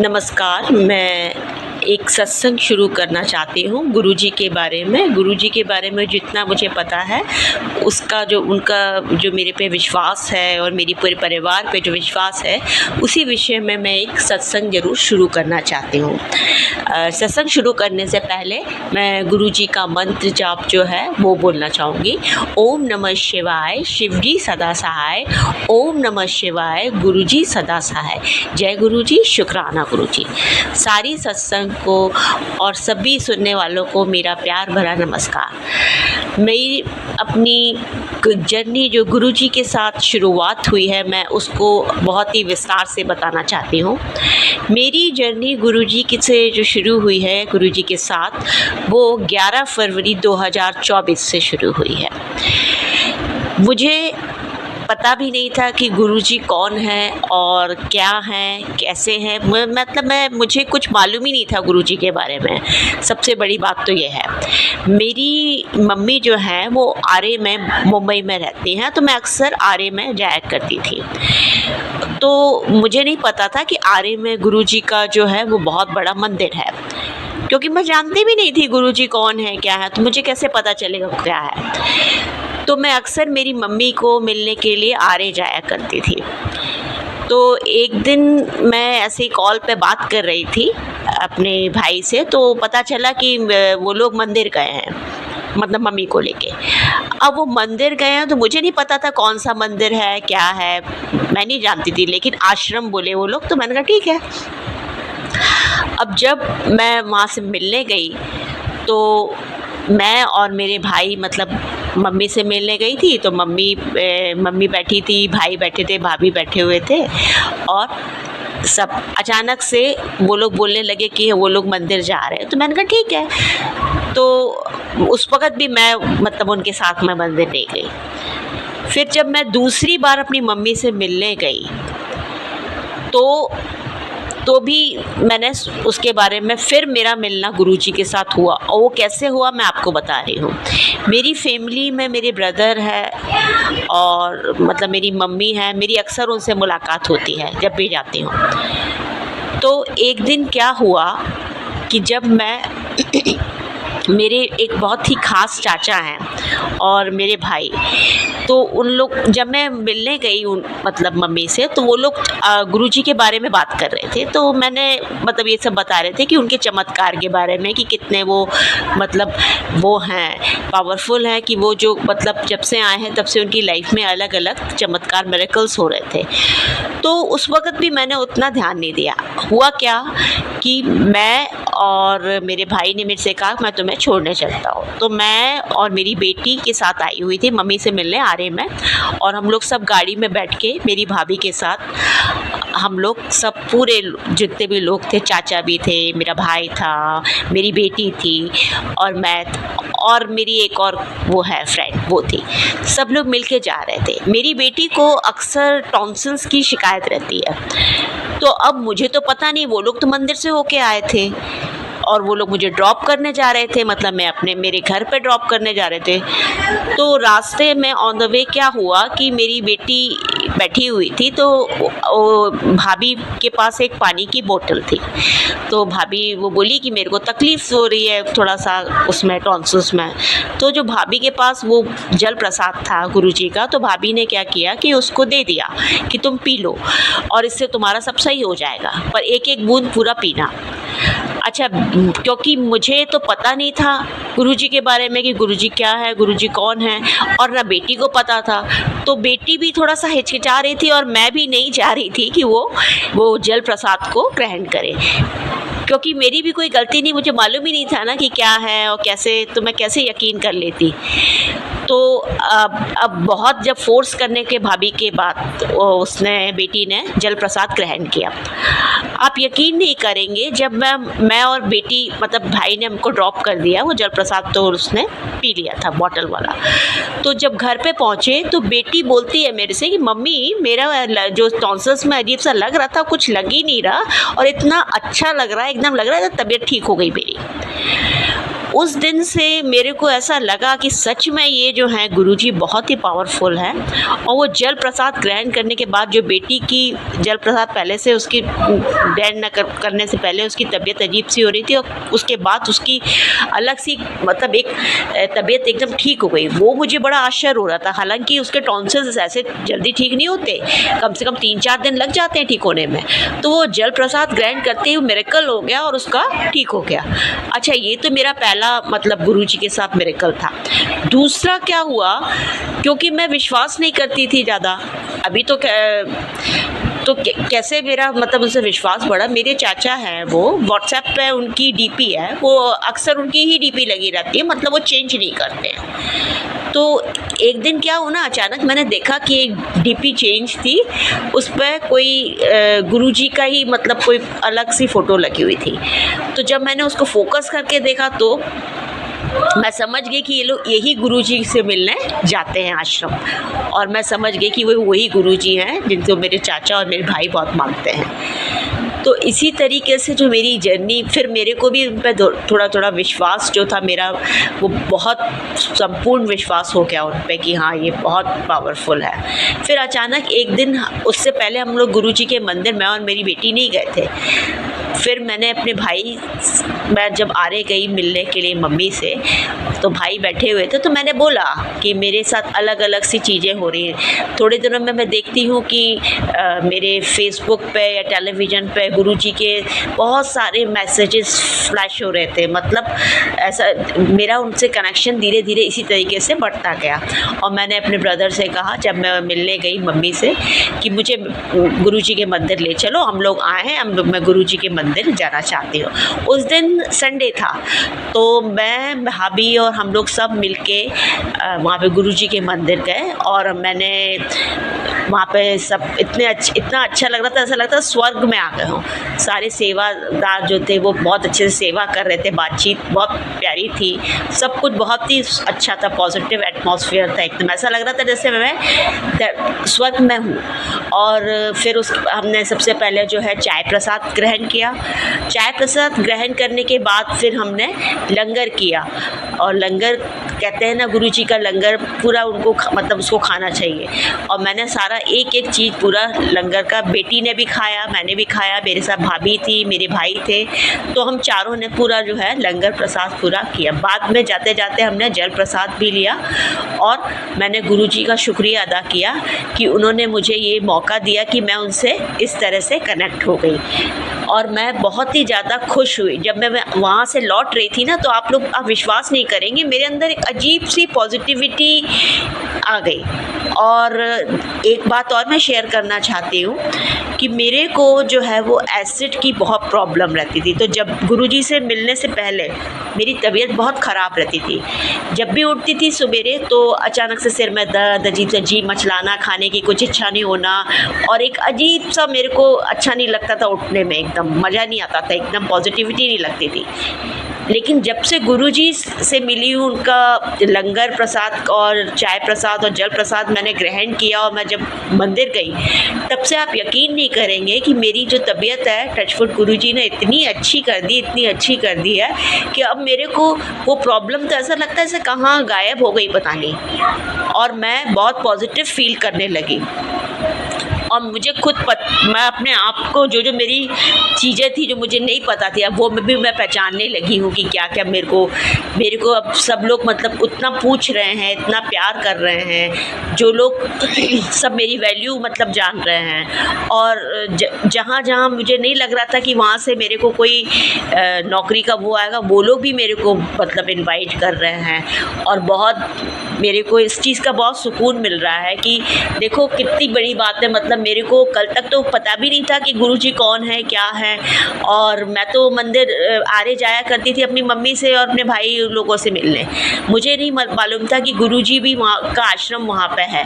नमस्कार। मैं एक सत्संग शुरू करना चाहती हूँ गुरुजी के बारे में। गुरुजी के बारे में जितना मुझे पता है उसका उनका जो मेरे पे विश्वास है और मेरी पूरे परिवार पे जो विश्वास है उसी विषय में मैं एक सत्संग ज़रूर शुरू करना चाहती हूँ। सत्संग शुरू करने से पहले मैं गुरुजी का मंत्र जाप जो है वो बोलना चाहूँगी। ओम नमः शिवाय, शिवजी सदा सहाय। ओम नमः शिवाय, गुरुजी सदा सहाय। जय गुरुजी, शुक्राना गुरुजी। सारी सत्संग को और सभी सुनने वालों को मेरा प्यार भरा नमस्कार। मेरी अपनी जर्नी जो गुरुजी के साथ शुरुआत हुई है मैं उसको बहुत ही विस्तार से बताना चाहती हूँ। मेरी जर्नी गुरुजी से जो शुरू हुई है गुरुजी के साथ वो 11 फरवरी 2024 से शुरू हुई है। मुझे पता भी नहीं था कि गुरुजी कौन है और क्या हैं, कैसे हैं। मुझे कुछ मालूम ही नहीं था गुरुजी के बारे में। सबसे बड़ी बात तो ये है, मेरी मम्मी जो है वो आरे में मुंबई में रहती हैं, तो मैं अक्सर आरे में जाया करती थी। तो मुझे नहीं पता था कि आरे में गुरुजी का जो है वो बहुत बड़ा मंदिर है, क्योंकि मैं जानती भी नहीं थी गुरुजी कौन है क्या है, तो मुझे कैसे पता चलेगा क्या है। तो मैं अक्सर मेरी मम्मी को मिलने के लिए आरे जाया करती थी। तो एक दिन मैं ऐसे ही कॉल पे बात कर रही थी अपने भाई से, तो पता चला कि वो लोग मंदिर गए हैं, मतलब मम्मी को लेके। अब वो मंदिर गए हैं तो मुझे नहीं पता था कौन सा मंदिर है क्या है, मैं नहीं जानती थी, लेकिन आश्रम बोले वो लोग, तो मैंने कहा ठीक है। अब जब मैं वहाँ से मिलने गई तो मैं और मेरे भाई मतलब मम्मी से मिलने गई थी, तो मम्मी बैठी थी, भाई बैठे थे, भाभी बैठे हुए थे, और सब अचानक से वो लोग बोलने लगे कि वो लोग मंदिर जा रहे हैं। तो मैंने कहा ठीक है। तो उस वक़्त भी मैं मतलब उनके साथ में मंदिर नहीं गई। फिर जब मैं दूसरी बार अपनी मम्मी से मिलने गई तो भी मैंने उसके बारे में फिर मेरा मिलना गुरुजी के साथ हुआ, और वो कैसे हुआ मैं आपको बता रही हूँ। मेरी फैमिली में मेरे ब्रदर है और मतलब मेरी मम्मी है, मेरी अक्सर उनसे मुलाकात होती है जब भी जाती हूँ। तो एक दिन क्या हुआ कि जब मैं मेरे एक बहुत ही ख़ास चाचा हैं और मेरे भाई, तो उन लोग जब मैं मिलने गई मतलब मम्मी से, तो वो लोग गुरुजी के बारे में बात कर रहे थे। तो मैंने मतलब ये सब बता रहे थे कि उनके चमत्कार के बारे में, कि कितने वो मतलब वो हैं, पावरफुल हैं, कि वो जो मतलब जब से आए हैं तब से उनकी लाइफ में अलग अलग चमत्कार मिरेकल्स हो रहे थे। तो उस वक़्त भी मैंने उतना ध्यान नहीं दिया। हुआ क्या कि मैं और मेरे भाई ने मेरे से कहा मैं तुम्हें छोड़ने चलता हूँ। तो मैं और मेरी बेटी के साथ आई हुई थी मम्मी से मिलने आरे में, और हम लोग सब गाड़ी में बैठ के मेरी भाभी के साथ हम लोग सब पूरे जितने भी लोग थे, चाचा भी थे, मेरा भाई था, मेरी बेटी थी और मैं और मेरी एक और वो है फ्रेंड, वो थी, सब लोग मिलके जा रहे थे। मेरी बेटी को अक्सर टॉन्सिल्स की शिकायत रहती है। तो अब मुझे तो पता नहीं, वो लोग तो मंदिर से होके आए थे और वो लोग मुझे ड्रॉप करने जा रहे थे, मतलब मैं मेरे घर पे ड्रॉप करने जा रहे थे। तो रास्ते में ऑन द वे क्या हुआ कि मेरी बेटी बैठी हुई थी, तो भाभी के पास एक पानी की बोतल थी। तो भाभी वो बोली कि मेरे को तकलीफ़ हो रही है थोड़ा सा उसमें टॉन्सिल्स में। तो जो भाभी के पास वो जल प्रसाद था गुरुजी का, तो भाभी ने क्या किया कि उसको दे दिया कि तुम पी लो और इससे तुम्हारा सब सही हो जाएगा, पर एक एक बूंद पूरा पीना। अच्छा, क्योंकि मुझे तो पता नहीं था गुरुजी के बारे में कि गुरुजी क्या है, गुरुजी कौन है, और ना बेटी को पता था। तो बेटी भी थोड़ा सा हिचकिचा रही थी और मैं भी नहीं चाह रही थी कि वो जल प्रसाद को ग्रहण करे, क्योंकि मेरी भी कोई गलती नहीं, मुझे मालूम ही नहीं था ना कि क्या है और कैसे, तो मैं कैसे यकीन कर लेती। तो अब बहुत जब फोर्स करने के भाभी के बाद बेटी ने जल प्रसाद ग्रहण किया। आप यकीन नहीं करेंगे, जब मैं और बेटी मतलब भाई ने हमको ड्रॉप कर दिया, वो जल प्रसाद तो उसने पी लिया था बॉटल वाला। तो जब घर पे पहुँचे तो बेटी बोलती है मेरे से कि मम्मी मेरा जो टॉन्सिल्स में अजीब सा लग रहा था कुछ लग ही नहीं रहा, और इतना अच्छा लग रहा है, एकदम लग रहा है तबीयत ठीक हो गई मेरी। उस दिन से मेरे को ऐसा लगा कि सच में ये जो है गुरुजी बहुत ही पावरफुल है। और वो जल प्रसाद ग्रहण करने के बाद जो बेटी की जल प्रसाद पहले से उसकी ग्रहण न करने से पहले उसकी तबीयत अजीब सी हो रही थी, और उसके बाद उसकी अलग सी मतलब एक तबीयत एकदम ठीक हो गई। वो मुझे बड़ा आश्चर्य हो रहा था। हालांकि उसके टॉन्सिल्स ऐसे जल्दी ठीक नहीं होते, कम से कम 3-4 दिन लग जाते हैं ठीक होने में। तो वो जल प्रसाद ग्रहण करते ही मिरेकल हो गया और उसका ठीक हो गया। अच्छा, ये तो मेरा पहला मतलब गुरुजी के साथ मिरेकल था। दूसरा क्या हुआ, क्योंकि मैं विश्वास नहीं करती थी ज़्यादा, अभी तो कैसे मेरा मतलब उनसे विश्वास बढ़ा। मेरे चाचा हैं, वो व्हाट्सएप पे उनकी डीपी है, वो अक्सर उनकी ही डीपी लगी रहती है, मतलब वो चेंज नहीं करते हैं। तो एक दिन क्या हुआ ना, अचानक मैंने देखा कि एक डीपी चेंज थी, उस पर कोई गुरुजी का ही मतलब कोई अलग सी फ़ोटो लगी हुई थी। तो जब मैंने उसको फोकस करके देखा तो मैं समझ गई कि ये लोग यही गुरुजी से मिलने जाते हैं आश्रम, और मैं समझ गई कि वो वही गुरुजी हैं जिनको मेरे चाचा और मेरे भाई बहुत मानते हैं। तो इसी तरीके से जो मेरी जर्नी, फिर मेरे को भी उन पर थोड़ा थोड़ा विश्वास जो था मेरा, वो बहुत संपूर्ण विश्वास हो गया उन पर कि हाँ ये बहुत पावरफुल है। फिर अचानक एक दिन, उससे पहले हम लोग गुरुजी के मंदिर, मैं और मेरी बेटी नहीं गए थे। फिर मैंने अपने भाई, मैं जब आरे गई मिलने के लिए मम्मी से, तो भाई बैठे हुए थे, तो मैंने बोला कि मेरे साथ अलग अलग सी चीज़ें हो रही हैं। थोड़े दिनों में मैं देखती हूँ कि मेरे फेसबुक पे या टेलीविज़न पे गुरुजी के बहुत सारे मैसेजेस फ्लैश हो रहे थे। मतलब ऐसा मेरा उनसे कनेक्शन धीरे धीरे इसी तरीके से बढ़ता गया। और मैंने अपने ब्रदर से कहा जब मैं मिलने गई मम्मी से कि मुझे गुरुजी के मंदिर ले चलो, हम लोग आए हैं, मैं गुरुजी के मंदिर जाना चाहती हूँ। उस दिन संडे था, तो मैं, भाभी और हम लोग सब मिलके वहाँ पे गुरुजी के मंदिर गए, और मैंने वहाँ पे सब इतना अच्छा लग रहा था, ऐसा लगता था स्वर्ग में आ गए हूँ। सारे सेवादार जो थे वो बहुत अच्छे से सेवा कर रहे थे, बातचीत बहुत प्यारी थी, सब कुछ बहुत ही अच्छा था, पॉजिटिव एटमॉस्फेयर था, एकदम ऐसा लग रहा था जैसे मैं स्वर्ग में हूँ। और फिर हमने सबसे पहले जो है चाय प्रसाद ग्रहण किया। चाय प्रसाद ग्रहण करने के बाद फिर हमने लंगर किया, और लंगर कहते हैं ना, गुरुजी का लंगर पूरा उनको मतलब उसको खाना चाहिए। और मैंने सारा एक एक चीज़ पूरा लंगर का, बेटी ने भी खाया, मैंने भी खाया, मेरे साथ भाभी थी, मेरे भाई थे, तो हम चारों ने पूरा जो है लंगर प्रसाद पूरा किया। बाद में जाते जाते हमने जल प्रसाद भी लिया, और मैंने गुरुजी का शुक्रिया अदा किया कि उन्होंने मुझे ये मौका दिया कि मैं उनसे इस तरह से कनेक्ट हो गई। और मैं बहुत ही ज़्यादा खुश हुई जब मैं वहाँ से लौट रही थी ना, तो आप विश्वास नहीं करेंगे, मेरे अंदर एक अजीब सी पॉजिटिविटी आ गई। और एक बात और मैं शेयर करना चाहती हूँ कि मेरे को जो है वो एसिड की बहुत प्रॉब्लम रहती थी। तो जब गुरुजी से मिलने से पहले मेरी तबीयत बहुत ख़राब रहती थी। जब भी उठती थी सवेरे तो अचानक से सिर में दर्द, अजीब से जी मचलाना, खाने की कुछ इच्छा नहीं होना, और एक अजीब सा मेरे को अच्छा नहीं लगता था उठने में, एकदम मज़ा नहीं आता था, एकदम पॉजिटिविटी नहीं लगती थी। लेकिन जब से गुरुजी से मिली हूँ, उनका लंगर प्रसाद और चाय प्रसाद और जल प्रसाद मैंने ग्रहण किया, और मैं जब मंदिर गई, तब से आप यकीन नहीं करेंगे कि मेरी जो तबीयत है, टचवुड गुरुजी ने इतनी अच्छी कर दी है कि अब मेरे को वो प्रॉब्लम तो ऐसा लगता है जैसे कहाँ गायब हो गई पता नहीं, और मैं बहुत पॉजिटिव फील करने लगी। और मुझे खुद मैं अपने आप को जो मेरी चीज़ें थी जो मुझे नहीं पता थी, अब वो भी मैं पहचानने लगी हूँ कि क्या क्या मेरे को अब सब लोग मतलब उतना पूछ रहे हैं, इतना प्यार कर रहे हैं, जो लोग सब मेरी वैल्यू मतलब जान रहे हैं। और जहाँ जहाँ मुझे नहीं लग रहा था कि वहाँ से मेरे को कोई नौकरी का वो आएगा, वो लोग भी मेरे को मतलब इनवाइट कर रहे हैं। और बहुत मेरे को इस चीज़ का बहुत सुकून मिल रहा है कि देखो कितनी बड़ी बात है। मतलब मेरे को कल तक तो पता भी नहीं था कि गुरुजी कौन है, क्या है। और मैं तो मंदिर आरे जाया करती थी अपनी मम्मी से और अपने भाई लोगों से मिलने, मुझे नहीं मालूम था कि गुरुजी भी वहाँ का आश्रम वहाँ पे है।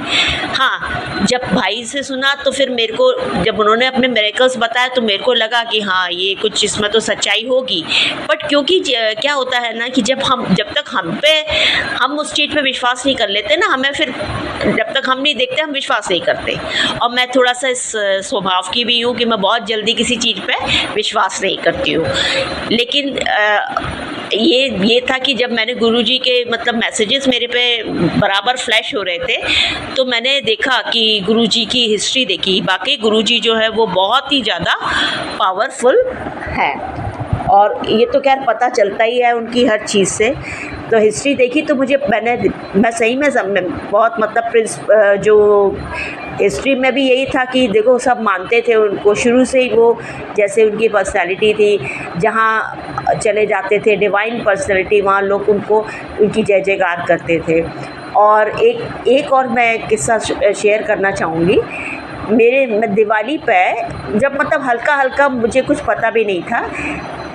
हाँ, जब भाई से सुना तो फिर मेरे को, जब उन्होंने अपने मिरेकल्स बताया तो मेरे को लगा कि हाँ ये कुछ इसमें तो सच्चाई होगी। बट क्योंकि क्या होता है ना कि जब तक हम उस चीज़ पे विश्वास नहीं कर लेते ना, हमें फिर जब तक हम नहीं देखते हम विश्वास नहीं करते। और मैं थोड़ा सा इस स्वभाव की भी हूँ कि मैं बहुत जल्दी किसी चीज़ पे विश्वास नहीं करती हूँ। लेकिन ये था कि जब मैंने गुरुजी के मतलब मैसेजेस मेरे पे बराबर फ्लैश हो रहे थे, तो मैंने देखा कि गुरुजी की हिस्ट्री देखी। वाक़ई गुरुजी जो है वो बहुत ही ज़्यादा पावरफुल है, और ये तो खैर पता चलता ही है उनकी हर चीज़ से। तो हिस्ट्री देखी तो मैं सही में बहुत मतलब जो हिस्ट्री में भी यही था कि देखो सब मानते थे उनको शुरू से ही। वो जैसे उनकी पर्सनैलिटी थी, जहाँ चले जाते थे डिवाइन पर्सनैलिटी, वहाँ लोग उनको उनकी जय जयकार करते थे। और एक और मैं किस्सा शेयर करना चाहूँगी। मैं दिवाली पे जब मतलब हल्का हल्का, मुझे कुछ पता भी नहीं था,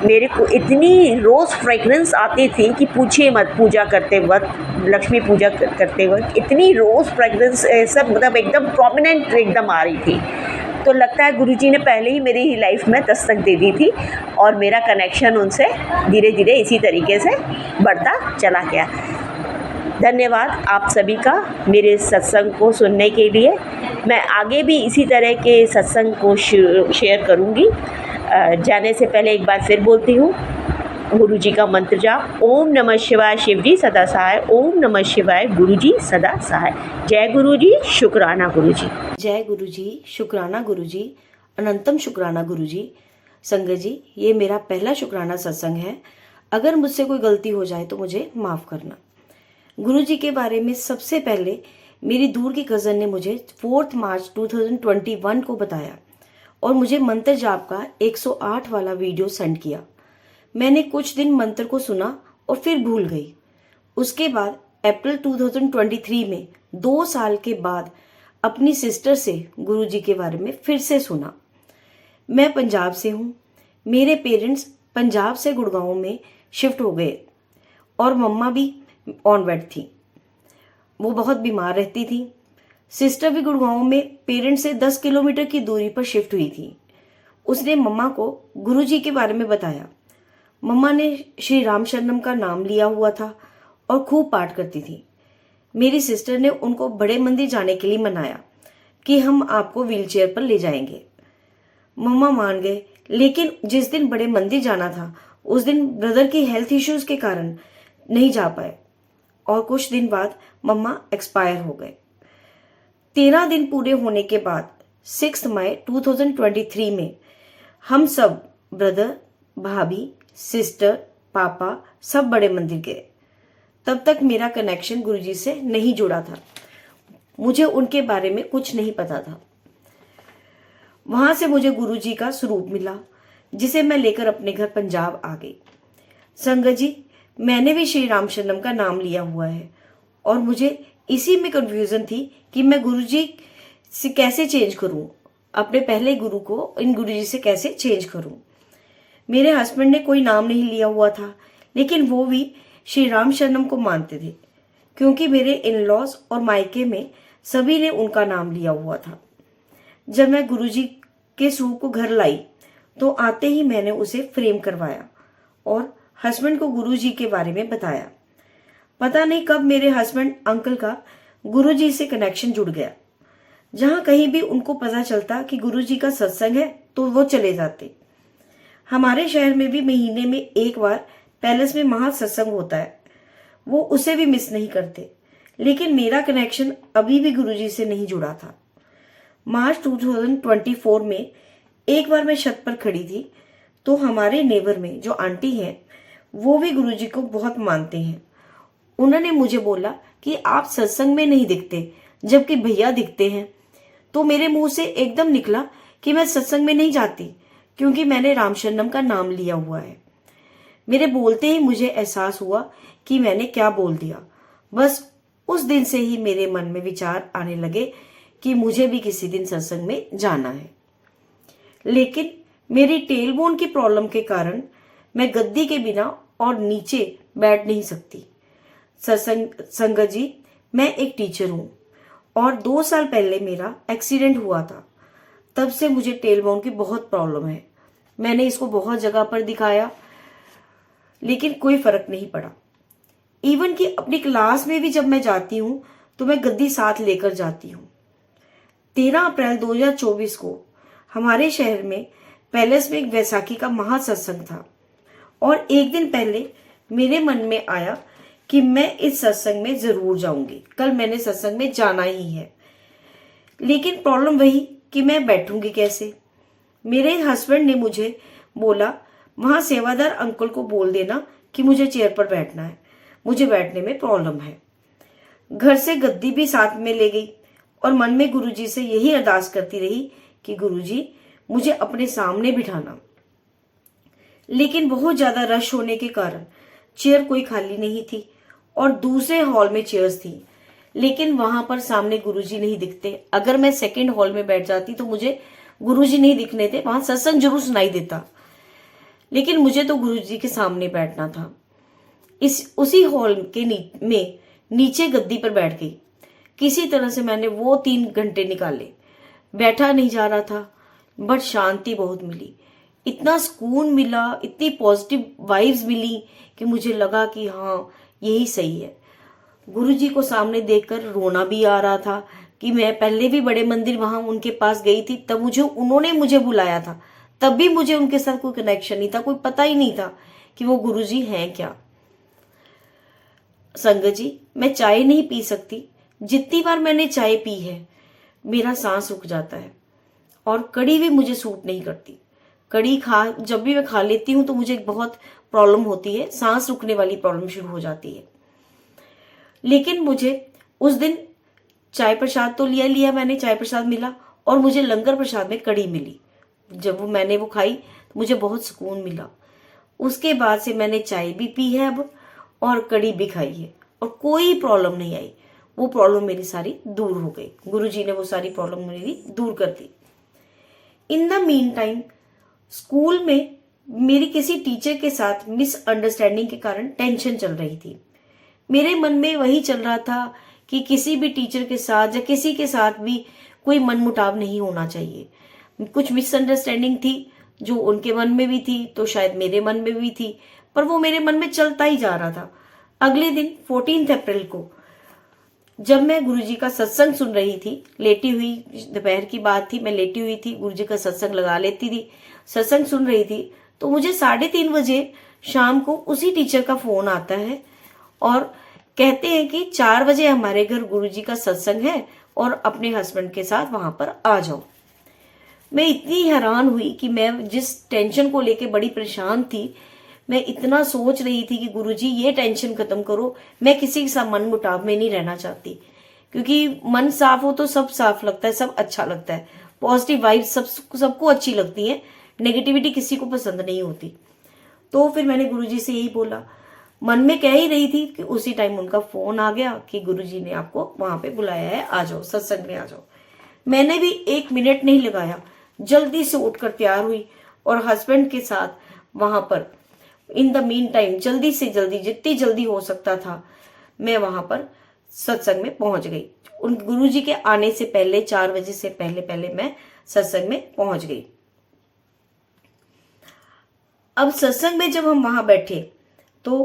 मेरे को इतनी रोज़ फ्रेगरेंस आती थी कि पूछिए मत। पूजा करते वक्त, लक्ष्मी पूजा करते वक्त इतनी रोज़ फ्रेगरेंस सब मतलब एकदम प्रोमिनेंट एकदम आ रही थी। तो लगता है गुरुजी ने पहले ही मेरी लाइफ में दस्तक दे दी थी, और मेरा कनेक्शन उनसे धीरे धीरे इसी तरीके से बढ़ता चला गया। धन्यवाद आप सभी का मेरे सत्संग को सुनने के लिए। मैं आगे भी इसी तरह के सत्संग को शेयर करूँगी। जाने से पहले एक बार फिर बोलती हूँ, गुरु जी का मंत्र जाप, ओम नमः शिवाय शिव जी सदा सहाय, ओम नमः शिवाय गुरु जी सदा सहाय। जय गुरु जी, शुक्राना गुरु जी। जय गुरु जी, शुक्राना गुरु जी, अनंतम शुक्राना गुरु जी। संगत जी, ये मेरा पहला शुक्राना सत्संग है। अगर मुझसे कोई गलती हो जाए तो मुझे माफ़ करना। गुरु जी के बारे में सबसे पहले मेरी दूर की कज़न ने मुझे 4 मार्च 2021 को बताया, और मुझे मंत्र जाप का 108 वाला वीडियो सेंड किया। मैंने कुछ दिन मंत्र को सुना और फिर भूल गई। उसके बाद अप्रैल 2023 में 2 साल के बाद अपनी सिस्टर से गुरुजी के बारे में फिर से सुना। मैं पंजाब से हूँ। मेरे पेरेंट्स पंजाब से गुड़गांव में शिफ्ट हो गए, और मम्मा भी ऑन बेड थी। वो बहुत बीमार रहती थी। सिस्टर भी गुड़गांव में पेरेंट्स से 10 किलोमीटर की दूरी पर शिफ्ट हुई थी। उसने मम्मा को गुरुजी के बारे में बताया। मम्मा ने श्री राम शरणम का नाम लिया हुआ था और खूब पाठ करती थी। मेरी सिस्टर ने उनको बड़े मंदिर जाने के लिए मनाया कि हम आपको व्हीलचेयर पर ले जाएंगे। मम्मा मान गए, लेकिन जिस दिन बड़े मंदिर जाना था उस दिन ब्रदर की हेल्थ इश्यूज के कारण नहीं जा पाए, और कुछ दिन बाद मम्मा एक्सपायर हो गए। 13 दिन पूरे होने के बाद 6 मई 2023 में हम सब ब्रदर, भाभी, सिस्टर, पापा सब बड़े मंदिर गए। तब तक मेरा कनेक्शन गुरुजी से नहीं जुड़ा था। मुझे उनके बारे में कुछ नहीं पता था। वहां से मुझे गुरुजी का स्वरूप मिला, जिसे मैं लेकर अपने घर पंजाब आ गई। संगत जी, मैंने भी श्री राम शरणम का नाम लिया हुआ है, और मुझे इसी में कंफ्यूजन थी कि मैं गुरुजी से कैसे चेंज करूं, अपने पहले गुरु को इन गुरुजी से कैसे चेंज करूं। मेरे हस्बैंड ने कोई नाम नहीं लिया हुआ था, लेकिन वो भी श्री राम शरणम को मानते थे, क्योंकि मेरे इन लॉज और मायके में सभी ने उनका नाम लिया हुआ था। जब मैं गुरुजी के स्वरूप को घर लाई तो आते ही मैंने उसे फ्रेम करवाया और हस्बैंड को गुरुजी के बारे में बताया। पता नहीं कब मेरे हस्बैंड अंकल का गुरुजी से कनेक्शन जुड़ गया। जहां कहीं भी उनको पता चलता कि गुरुजी का सत्संग है तो वो चले जाते। हमारे शहर में भी महीने में एक बार पैलेस में महा सत्संग होता है, वो उसे भी मिस नहीं करते। लेकिन मेरा कनेक्शन अभी भी गुरुजी से नहीं जुड़ा था। मार्च 2024 में एक बार मैं छत पर खड़ी थी, तो हमारे नेबर में जो आंटी हैं वो भी गुरुजी को बहुत मानते हैं। उन्होंने मुझे बोला कि आप सत्संग में नहीं दिखते, जबकि भैया दिखते हैं। तो मेरे मुंह से एकदम निकला कि मैं सत्संग में नहीं जाती, क्योंकि मैंने राम शरणम का नाम लिया हुआ है। मेरे बोलते ही मुझे एहसास हुआ कि मैंने क्या बोल दिया। बस उस दिन से ही मेरे मन में विचार आने लगे कि मुझे भी किसी दिन सत्संग में जाना है। लेकिन मेरी टेलबोन की प्रॉब्लम के कारण मैं गद्दी के बिना और नीचे बैठ नहीं सकती। संगत जी, मैं एक टीचर हूं और 2 साल पहले मेरा एक्सीडेंट हुआ था। तब से मुझे टेलबोन की बहुत प्रॉब्लम है। मैंने इसको बहुत जगह पर दिखाया, लेकिन कोई फर्क नहीं पड़ा। इवन कि अपनी क्लास में भी जब मैं जाती हूं तो मैं गद्दी साथ लेकर जाती हूं। 13 अप्रैल 2024 को हमारे शहर में पैलेस में एक वैसाखी का महासत्संग था, और एक दिन पहले मेरे मन में आया कि मैं इस सत्संग में जरूर जाऊंगी, कल मैंने सत्संग में जाना ही है। लेकिन प्रॉब्लम वही कि मैं बैठूंगी कैसे। मेरे हस्बैंड ने मुझे बोला, वहां सेवादार अंकल को बोल देना कि मुझे चेयर पर बैठना है, मुझे बैठने में प्रॉब्लम है। घर से गद्दी भी साथ में ले गई और मन में गुरुजी से यही अरदास करती रही कि गुरुजी मुझे अपने सामने बिठाना। लेकिन बहुत ज्यादा रश होने के कारण चेयर कोई खाली नहीं थी और दूसरे हॉल में चेयर्स थी, लेकिन वहां पर सामने गुरुजी नहीं दिखते। अगर मैं सेकंड हॉल में बैठ जाती तो मुझे गुरुजी नहीं दिखने थे, वहां सत्संग जरूर सुनाई देता, लेकिन मुझे तो गुरुजी के सामने बैठना था। उसी हॉल के में नीचे गद्दी पर बैठ गई। किसी तरह से मैंने वो 3 घंटे निकाले। बैठा नहीं जा रहा था, बट शांति बहुत मिली, इतना सुकून मिला, इतनी पॉजिटिव वाइब्स मिली कि मुझे लगा कि हाँ यही सही है। गुरुजी को सामने देखकर रोना भी आ रहा था कि मैं पहले भी बड़े मंदिर वहां उनके पास गई थी, तब उन्होंने मुझे बुलाया था, तब भी मुझे उनके साथ कोई कनेक्शन नहीं था, कोई पता ही नहीं था कि वो गुरुजी हैं क्या। संगत जी, मैं चाय नहीं पी सकती। जितनी बार मैंने चाय पी है मेरा सांस रुक जाता है, और कड़ी भी मुझे सूट नहीं करती। कड़ी जब भी मैं खा लेती हूँ तो मुझे बहुत प्रॉब्लम होती है, सांस रुकने वाली प्रॉब्लम शुरू हो जाती है। लेकिन मुझे उस दिन चाय प्रसाद तो लिया मैंने, चाय प्रसाद मिला, और मुझे लंगर प्रसाद में कड़ी मिली। जब मैंने वो खाई तो मुझे बहुत सुकून मिला। उसके बाद से मैंने चाय भी पी है अब, और कड़ी भी खाई है, और कोई प्रॉब्लम नहीं आई। वो प्रॉब्लम मेरी सारी दूर हो गई, गुरुजी ने वो सारी प्रॉब्लम मेरी दूर कर दी। In the mean time school में मेरी किसी टीचर के साथ मिसअंडरस्टैंडिंग के कारण टेंशन चल रही थी। मेरे मन में वही चल रहा था कि किसी भी टीचर के साथ या किसी के साथ भी कोई मनमुटाव नहीं होना चाहिए। कुछ मिसअंडरस्टैंडिंग थी जो उनके मन में भी थी, तो शायद मेरे मन में भी थी, पर वो मेरे मन में चलता ही जा रहा था। अगले दिन 14 अप्रैल को जब मैं गुरुजी का सत्संग सुन रही थी, लेटी हुई, दोपहर की बात थी, मैं लेटी हुई थी, गुरुजी का सत्संग लगा लेती थी, सत्संग सुन रही थी, तो मुझे 3:30 बजे शाम को उसी टीचर का फोन आता है और कहते हैं कि 4 बजे हमारे घर गुरुजी का सत्संग है और अपने हस्बैंड के साथ वहां पर आ जाओ। मैं इतनी हैरान हुई कि मैं जिस टेंशन को लेके बड़ी परेशान थी, मैं इतना सोच रही थी कि गुरुजी ये टेंशन खत्म करो, मैं किसी के साथ मन मुटाव में नहीं रहना चाहती, क्योंकि मन साफ हो तो सब साफ लगता है, सब अच्छा लगता है, पॉजिटिव वाइब सबको अच्छी लगती है, नेगेटिविटी किसी को पसंद नहीं होती। तो फिर मैंने गुरुजी से यही बोला, मन में कह ही रही थी कि उसी टाइम उनका फोन आ गया कि गुरुजी ने आपको वहां पे बुलाया है, आ जाओ, सत्संग में आ जाओ। मैंने भी 1 मिनट नहीं लगाया, जल्दी से उठकर तैयार हुई और हस्बैंड के साथ वहां पर इन द मीन टाइम जल्दी से जल्दी, जितनी जल्दी हो सकता था, मैं वहां पर सत्संग में पहुंच गई। उन गुरुजी के आने से पहले 4 बजे से पहले मैं सत्संग में पहुंच गई। अब सत्संग में जब हम वहां बैठे तो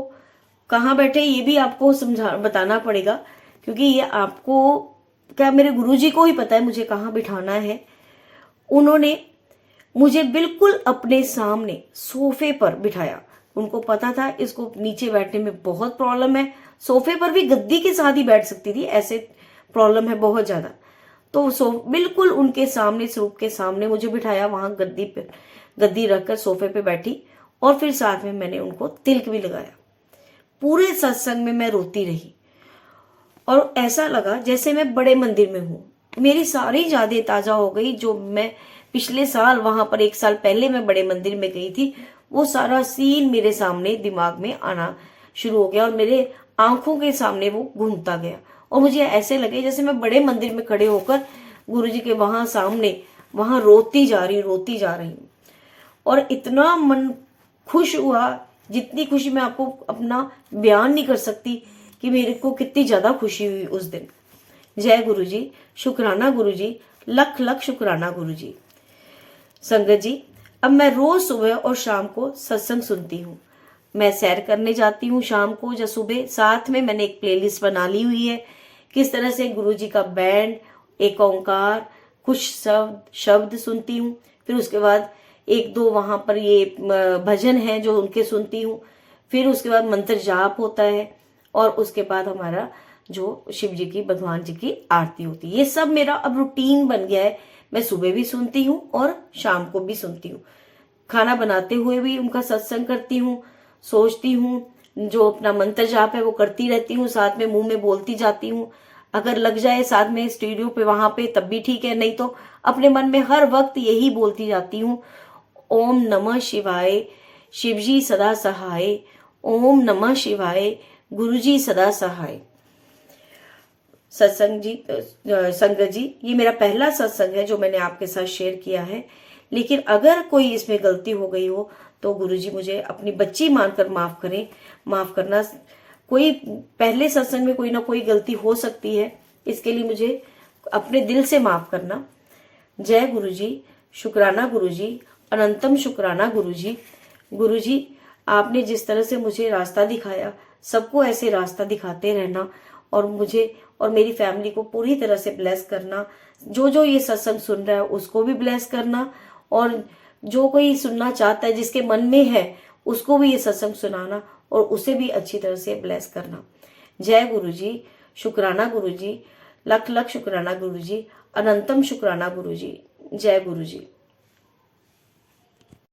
कहाँ बैठे ये भी आपको बताना पड़ेगा, क्योंकि ये आपको क्या, मेरे गुरुजी को ही पता है मुझे कहाँ बिठाना है। उन्होंने मुझे बिल्कुल अपने सामने सोफे पर बिठाया। उनको पता था इसको नीचे बैठने में बहुत प्रॉब्लम है, सोफे पर भी गद्दी के साथ ही बैठ सकती थी, ऐसे प्रॉब्लम है बहुत ज्यादा। तो बिल्कुल उनके सामने, स्वरूप के सामने मुझे बिठाया, वहां गद्दी रखकर सोफे पे बैठी, और फिर साथ में मैंने उनको तिलक भी लगाया। पूरे सत्संग में मैं रोती रही और ऐसा लगा जैसे मैं बड़े मंदिर में हूँ। मेरी सारी यादें ताजा हो गई, जो मैं पिछले साल वहां पर 1 साल पहले मैं बड़े मंदिर में गई थी, वो सारा सीन मेरे सामने दिमाग में आना शुरू हो गया और मेरे आंखों के सामने वो घूमता गया, और मुझे ऐसे लगे जैसे मैं बड़े मंदिर में खड़े होकर गुरुजी के वहां सामने वहां रोती जा रही हूँ। और इतना मन खुश हुआ, जितनी खुशी मैं आपको अपना बयान नहीं कर सकती कि मेरे को कितनी ज्यादा खुशी हुई उस दिन। जय गुरुजी, शुक्राना गुरुजी, लख लख शुक्राना गुरुजी। संगत जी, अब मैं रोज सुबह और शाम को सत्संग सुनती हूँ। मैं सैर करने जाती हूँ शाम को या सुबह, साथ में मैंने एक प्लेलिस्ट बना ली हुई है, किस तरह से गुरुजी का बैंड, एक ओंकार, कुछ शब्द सुनती हूँ। फिर उसके बाद 1-2 वहां पर ये भजन है जो उनके सुनती हूँ। फिर उसके बाद मंत्र जाप होता है और उसके बाद हमारा जो शिव जी की भगवान जी की आरती होती है। ये सब मेरा अब रूटीन बन गया है। मैं सुबह भी सुनती हूँ और शाम को भी सुनती हूँ। खाना बनाते हुए भी उनका सत्संग करती हूँ, सोचती हूँ, जो अपना मंत्र जाप है वो करती रहती हूँ, साथ में मुंह में बोलती जाती हूँ। अगर लग जाए साथ में स्टूडियो पे वहां पे तब भी ठीक है, नहीं तो अपने मन में हर वक्त यही बोलती जाती हूँ, ओम नमः शिवाय, शिवजी सदा सहाय, ओम नमः शिवाय, गुरुजी सदा सहाय। सत्संग जी, संगत जी, ये मेरा पहला सत्संग है जो मैंने आपके साथ शेयर किया है। लेकिन अगर कोई इसमें गलती हो गई हो तो गुरुजी मुझे अपनी बच्ची मानकर माफ करें। माफ करना, कोई पहले सत्संग में कोई ना कोई गलती हो सकती है, इसके लिए मुझे अपने दिल से माफ करना। जय गुरुजी, शुक्राना गुरुजी, अनंतम शुक्राना गुरुजी। गुरुजी, आपने जिस तरह से मुझे रास्ता दिखाया, सबको ऐसे रास्ता दिखाते रहना और मुझे और मेरी फैमिली को पूरी तरह से ब्लेस करना। जो जो ये सत्संग सुन रहा है उसको भी ब्लेस करना, और जो कोई सुनना चाहता है, जिसके मन में है, उसको भी ये सत्संग सुनाना और उसे भी अच्छी तरह से ब्लेस करना। जय गुरुजी, शुक्राना गुरुजी, लख लख शुक्राना गुरुजी, अनंतम शुक्राना गुरुजी। जय गुरुजी।